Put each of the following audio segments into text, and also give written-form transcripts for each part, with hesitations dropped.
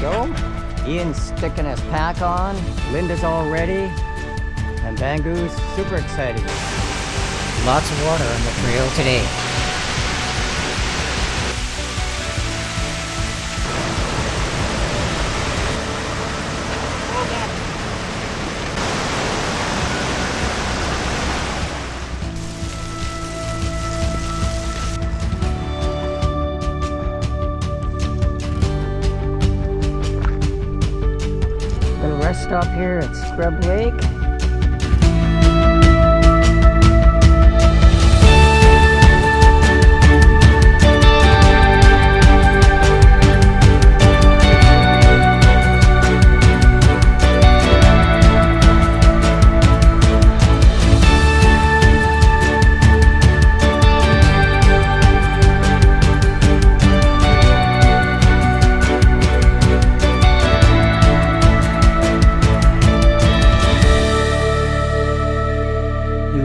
go. Ian's sticking his pack on. Linda's all ready. And Bangu's super excited. Lots of water on the trail today. Gonna rest stop here at Scrub Lake.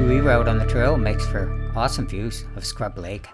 Reroute on the trail makes for awesome views of Scrub Lake.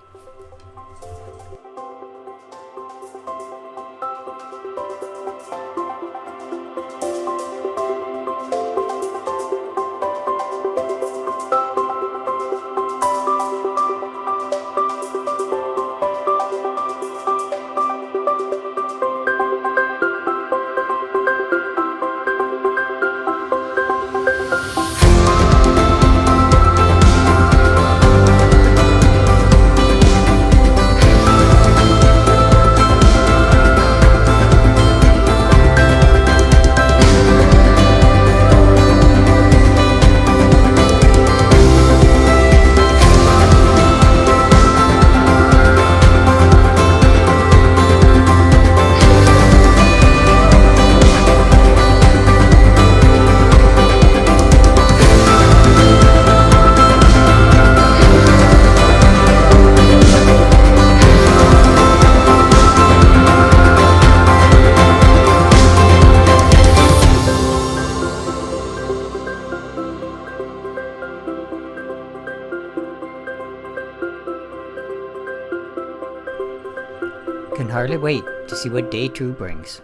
Can hardly wait to see what day 2 brings.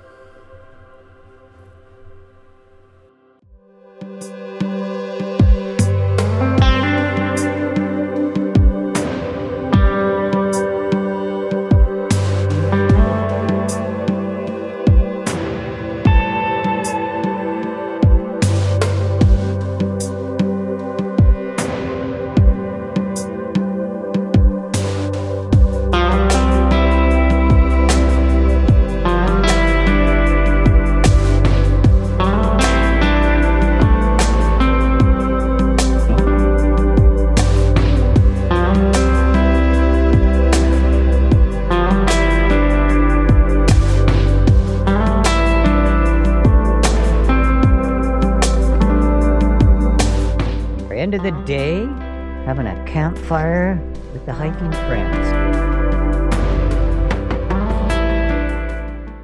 End of the day, having a campfire with the hiking friends.